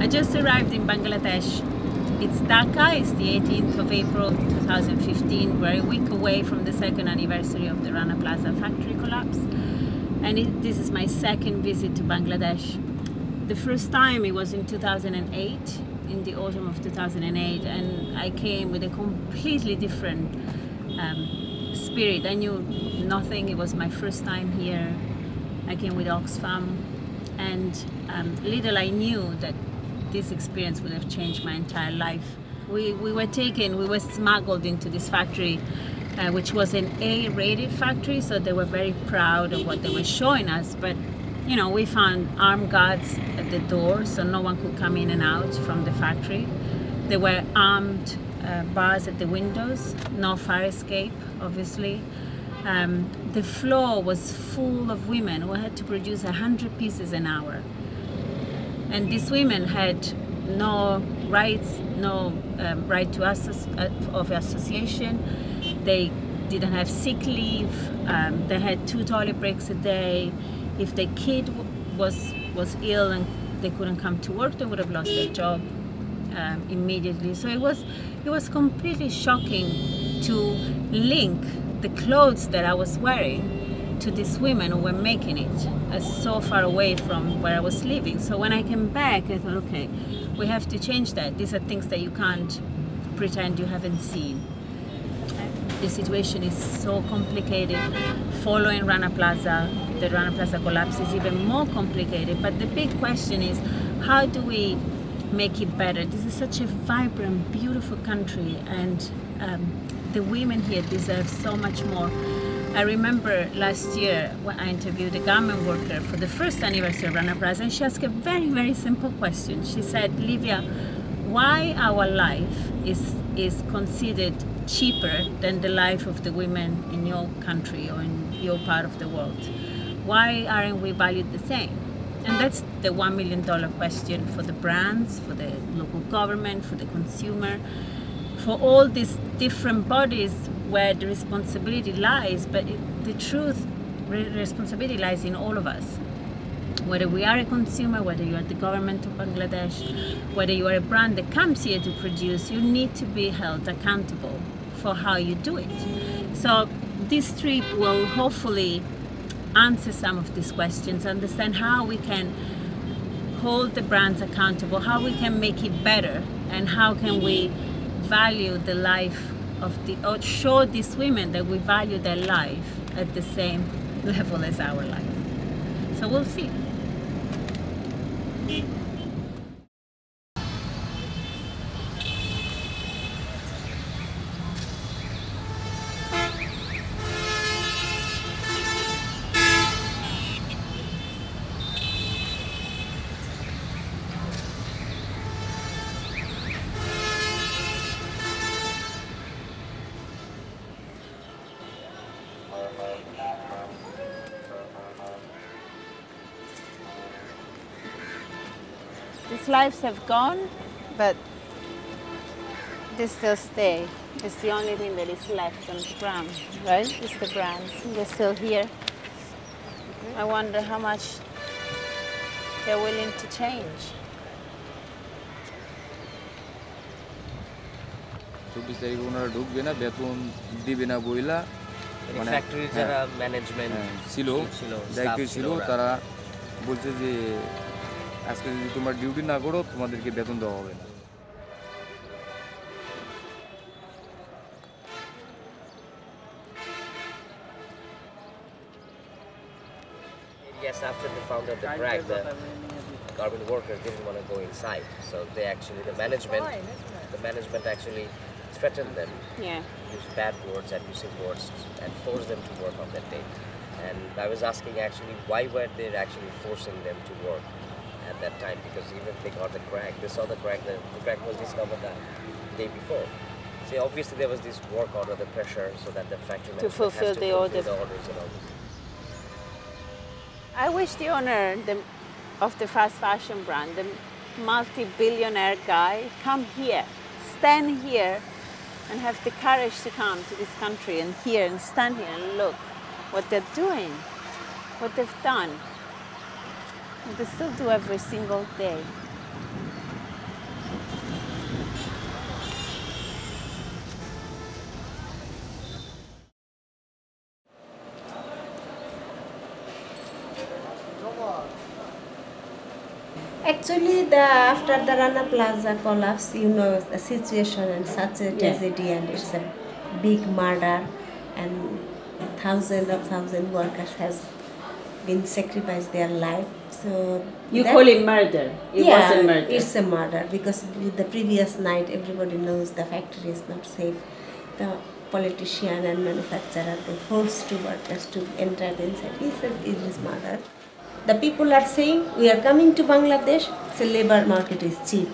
I just arrived in Bangladesh. It's Dhaka, it's the 18th of April 2015. We're a week away from the second anniversary of the Rana Plaza factory collapse. And this is my second visit to Bangladesh. The first time it was in 2008, in the autumn of 2008, and I came with a completely different spirit. I knew nothing, it was my first time here. I came with Oxfam, and little I knew that this experience would have changed my entire life. We were smuggled into this factory, which was an A-rated factory, so they were very proud of what they were showing us. But you know, we found armed guards at the door, so no one could come in and out from the factory. There were armed bars at the windows, no fire escape, obviously. The floor was full of women who had to produce 100 pieces an hour. And these women had no rights, no right to of association. They didn't have sick leave. They had 2 toilet breaks a day. If their kid was ill and they couldn't come to work, they would have lost their job immediately. So it was completely shocking to link the clothes that I was wearing to these women who were making it so far away from where I was living. So when I came back, I thought, okay, we have to change that. These are things that you can't pretend you haven't seen. The situation is so complicated. Following Rana Plaza, the Rana Plaza collapse is even more complicated. But the big question is, how do we make it better? This is such a vibrant, beautiful country, and the women here deserve so much more. I remember last year when I interviewed a garment worker for the first anniversary of Rana Plaza, and she asked a very, very simple question. She said, Livia, why our life is considered cheaper than the life of the women in your country or in your part of the world? Why aren't we valued the same? And that's the $1 million question for the brands, for the local government, for the consumer, for all these different bodies where the responsibility lies. But the truth, responsibility lies in all of us. Whether we are a consumer, whether you are the government of Bangladesh, whether you are a brand that comes here to produce, you need to be held accountable for how you do it. So this trip will hopefully answer some of these questions, understand how we can hold the brands accountable, how we can make it better, and how can we value the life of or show these women that we value their life at the same level as our life. So we'll see. These lives have gone, but they still stay. It's the only thing that is left on the ground, right? It's the brands. They're still here. I wonder how much they're willing to change. ফ্যাক্টরির যারা management ছিল দায়িত্বে ছিল তারা বলছে যে আজকে যদি তোমরা ডিউটি না করো তোমাদেরকে বেতন দেওয়া হবে না। Yes, after they found out the crack, the garment workers didn't want to go inside, so they actually, the management actually threatened them, used bad words, abusive words, and forced them to work on that day. And I was asking actually, why were they actually forcing them to work at that time? Because even they got the crack, they saw the crack was discovered the day before. So obviously there was this work order, the pressure, so that the factory to fulfill the orders and all this. I wish the owner of the fast fashion brand, the multi-billionaire guy, come here, stand here, and have the courage to come to this country and here and stand here and look what they're doing, what they've done, what they still do every single day. Actually, after the Rana Plaza collapse, you know, the situation and such a tragedy, and it's a big murder, and thousands workers has been sacrificed their life. So you call it murder? It wasn't murder. It's a murder because the previous night everybody knows the factory is not safe. The politician and manufacturer, they forced two workers to enter inside. It is murder. The people are saying we are coming to Bangladesh, so labor market is cheap.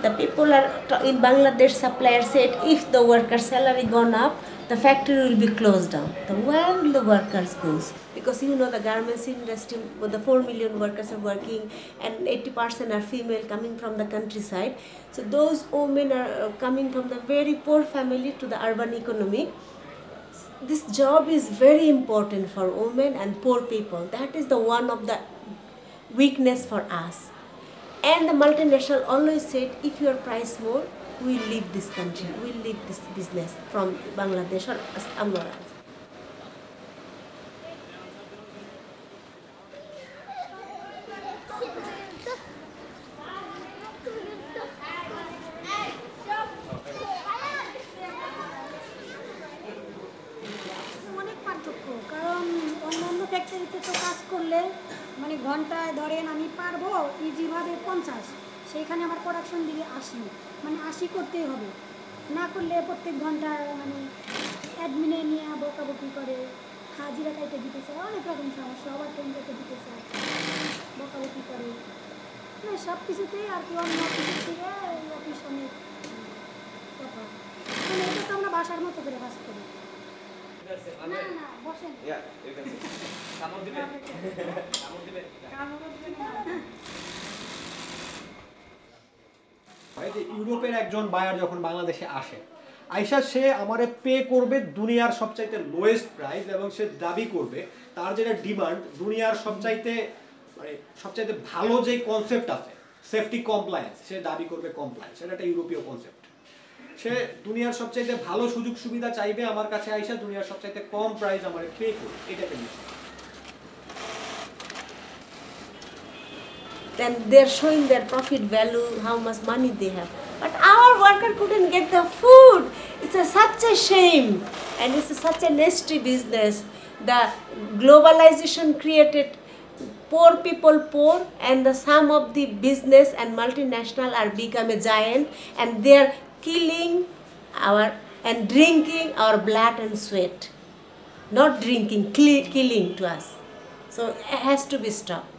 The people are in Bangladesh, suppliers said if the workers' salary gone up, the factory will be closed down. Then where will the workers go? Because you know the garments industry, the 4 million workers are working and 80% are female coming from the countryside. So those women are coming from the very poor family to the urban economy. This job is very important for women and poor people. That is the one of the weakness for us. And the multinational always said, if your price more, we leave this country, we leave this business from Bangladesh or somewhere else. ফ্যাক্টরিতে তো কাজ করলে মানে ঘন্টায় ধরেন আমি পারবো ইজিভাবে 50, সেইখানে আমার প্রোডাকশন দিকে 80, মানে 80 করতেই হবে, না করলে প্রত্যেক ঘন্টা মানে অ্যাডমিনে নিয়ে বকাবকি করে, হাজিরা কাইতে দিতে চায়, অনেক রকম সমস্যা, আবার টেন্ডারতে দিতে চায়, বকাবকি করে, মানে সব কিছুতেই আর কি অন্য অফিসের থেকে এই অফিস অনেক কথা, মানে এটা তো আমরা বাসার মতো করে কাজ করি। না না বসেন, ইউরোপের একজন বায়ার যখন বাংলাদেশে আসে, আইসা সে আমারে পে করবে দুনিয়ার সবচাইতে লোয়েস্ট প্রাইস, এবং সে দাবি করবে তার যেটা ডিমান্ড দুনিয়ার সবচাইতে মানে সবচাইতে ভালো যে কনসেপ্ট আছে সেফটি কমপ্লায়েন্স, সে দাবি করবে কমপ্লায়েন্স। এটা একটা ইউরোপীয় কনসেপ্ট। সে দুনিয়ার সবচাইতে ভালো সুযোগ সুবিধা চাইবে, আমার কাছে আইসা দুনিয়ার সবচাইতে কম প্রাইস আমারে পে করবে, এটা একটা বিষয়। Then they're showing their profit value, how much money they have. But our worker couldn't get the food. It's such a shame, and it's such a nasty business. The globalization created poor people poor, and the sum of the business and multinational are become a giant, and they're killing our and drinking our blood and sweat. Not drinking, killing to us. So it has to be stopped.